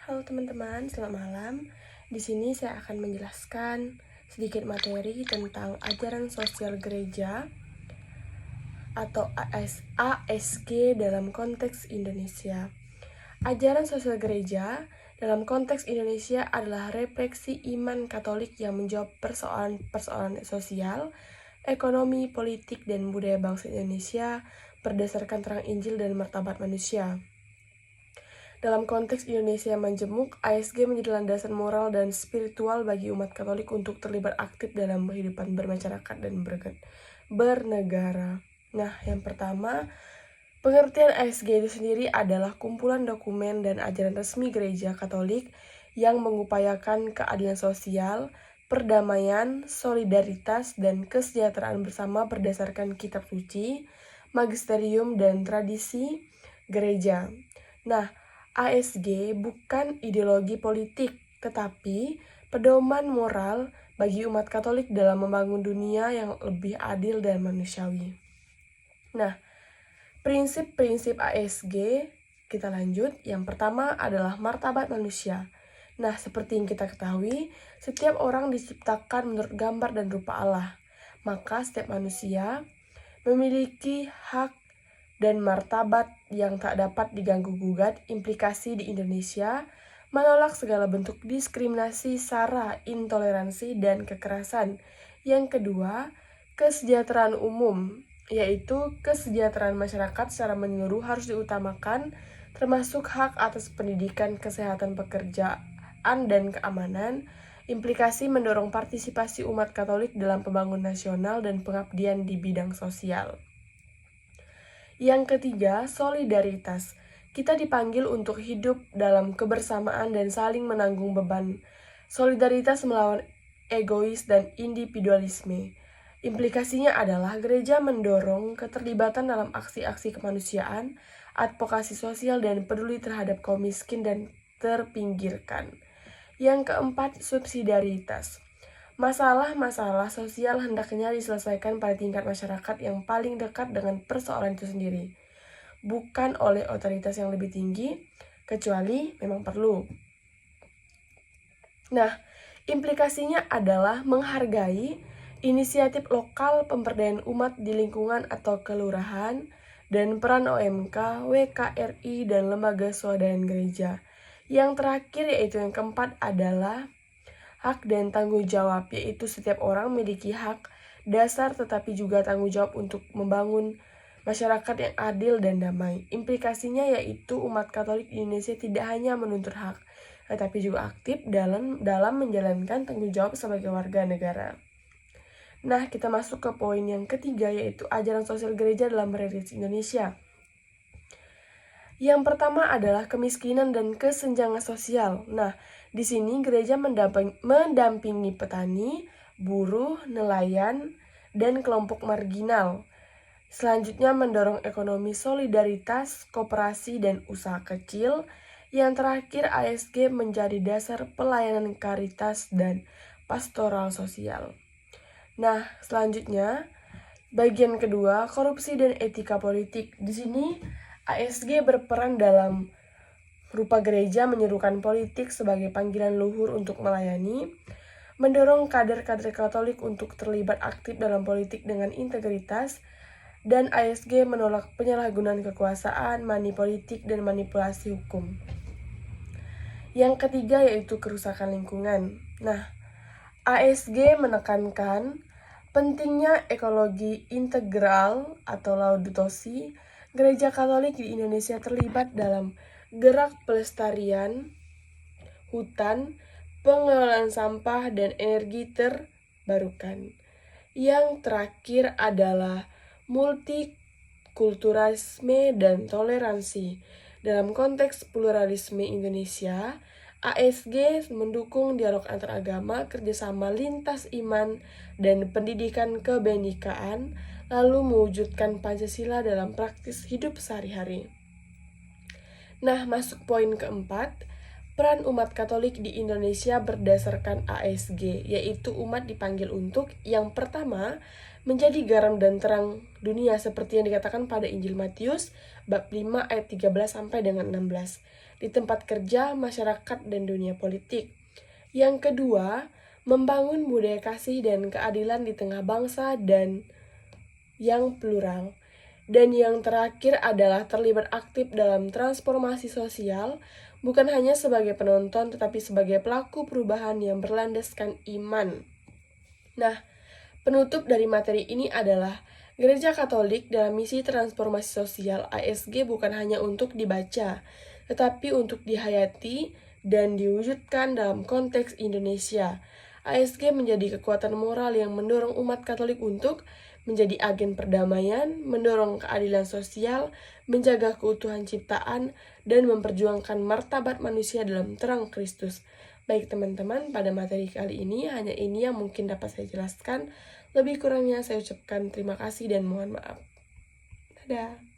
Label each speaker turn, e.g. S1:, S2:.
S1: Halo teman-teman, selamat malam. Di sini saya akan menjelaskan sedikit materi tentang ajaran sosial gereja atau ASG dalam konteks Indonesia. Ajaran sosial gereja dalam konteks Indonesia adalah refleksi iman Katolik yang menjawab persoalan-persoalan sosial, ekonomi, politik, dan budaya bangsa Indonesia berdasarkan terang Injil dan martabat manusia. Dalam konteks Indonesia yang majemuk, ASG menjadi landasan moral dan spiritual bagi umat Katolik untuk terlibat aktif dalam kehidupan bermasyarakat dan bernegara. Nah, yang pertama, pengertian ASG itu sendiri adalah kumpulan dokumen dan ajaran resmi gereja Katolik yang mengupayakan keadilan sosial, perdamaian, solidaritas, dan kesejahteraan bersama berdasarkan kitab suci, magisterium, dan tradisi gereja. Nah, ASG bukan ideologi politik, tetapi pedoman moral bagi umat Katolik dalam membangun dunia yang lebih adil dan manusiawi. Nah, prinsip-prinsip ASG kita lanjut. Yang pertama adalah martabat manusia. Nah, seperti yang kita ketahui, setiap orang diciptakan menurut gambar dan rupa Allah. Maka setiap manusia memiliki hak dan martabat yang tak dapat diganggu-gugat. Implikasi di Indonesia menolak segala bentuk diskriminasi, sara, intoleransi, dan kekerasan. Yang kedua, kesejahteraan umum, yaitu kesejahteraan masyarakat secara menyeluruh harus diutamakan, termasuk hak atas pendidikan, kesehatan pekerjaan, dan keamanan. Implikasi mendorong partisipasi umat Katolik dalam pembangunan nasional dan pengabdian di bidang sosial. Yang ketiga, solidaritas. Kita dipanggil untuk hidup dalam kebersamaan dan saling menanggung beban. Solidaritas melawan egois dan individualisme. Implikasinya adalah gereja mendorong keterlibatan dalam aksi-aksi kemanusiaan, advokasi sosial, dan peduli terhadap kaum miskin dan terpinggirkan. Yang keempat, subsidiaritas. Masalah-masalah sosial hendaknya diselesaikan pada tingkat masyarakat yang paling dekat dengan persoalan itu sendiri, bukan oleh otoritas yang lebih tinggi, kecuali memang perlu. Nah, implikasinya adalah menghargai inisiatif lokal pemberdayaan umat di lingkungan atau kelurahan, dan peran OMK, WKRI, dan lembaga swadaya gereja. Yang terakhir, yaitu yang keempat, adalah hak dan tanggung jawab, yaitu setiap orang memiliki hak dasar tetapi juga tanggung jawab untuk membangun masyarakat yang adil dan damai. Implikasinya yaitu umat Katolik di Indonesia tidak hanya menuntut hak, tetapi juga aktif dalam menjalankan tanggung jawab sebagai warga negara. Nah, kita masuk ke poin yang ketiga, yaitu ajaran sosial gereja dalam Religius Indonesia. Yang pertama adalah kemiskinan dan kesenjangan sosial. Nah, di sini gereja mendampingi petani, buruh, nelayan, dan kelompok marginal. Selanjutnya mendorong ekonomi solidaritas, koperasi, dan usaha kecil. Yang terakhir, ASG menjadi dasar pelayanan karitas dan pastoral sosial. Nah, selanjutnya bagian kedua, korupsi dan etika politik. Di sini ASG berperan dalam rupa gereja menyerukan politik sebagai panggilan luhur untuk melayani, mendorong kader-kader Katolik untuk terlibat aktif dalam politik dengan integritas, dan ASG menolak penyalahgunaan kekuasaan, money politik, dan manipulasi hukum. Yang ketiga yaitu kerusakan lingkungan. Nah, ASG menekankan pentingnya ekologi integral atau Laudato Si. Gereja Katolik di Indonesia terlibat dalam gerak pelestarian hutan, pengelolaan sampah, dan energi terbarukan. Yang terakhir adalah multikulturalisme dan toleransi. Dalam konteks pluralisme Indonesia, ASG mendukung dialog antaragama, kerjasama lintas iman, dan pendidikan kebenekaan, lalu mewujudkan Pancasila dalam praktis hidup sehari-hari. Nah, masuk poin keempat, peran umat Katolik di Indonesia berdasarkan ASG, yaitu umat dipanggil untuk yang pertama, menjadi garam dan terang dunia seperti yang dikatakan pada Injil Matius bab 5 ayat 13 sampai dengan 16, di tempat kerja, masyarakat, dan dunia politik. Yang kedua, membangun budaya kasih dan keadilan di tengah bangsa dan yang plural. Dan yang terakhir adalah terlibat aktif dalam transformasi sosial, bukan hanya sebagai penonton tetapi sebagai pelaku perubahan yang berlandaskan iman. Nah, penutup dari materi ini adalah Gereja Katolik dalam misi transformasi sosial ASG bukan hanya untuk dibaca, tetapi untuk dihayati dan diwujudkan dalam konteks Indonesia. ASG menjadi kekuatan moral yang mendorong umat Katolik untuk menjadi agen perdamaian, mendorong keadilan sosial, menjaga keutuhan ciptaan, dan memperjuangkan martabat manusia dalam terang Kristus. Baik teman-teman, pada materi kali ini hanya ini yang mungkin dapat saya jelaskan. Lebih kurangnya saya ucapkan terima kasih dan mohon maaf. Dadah.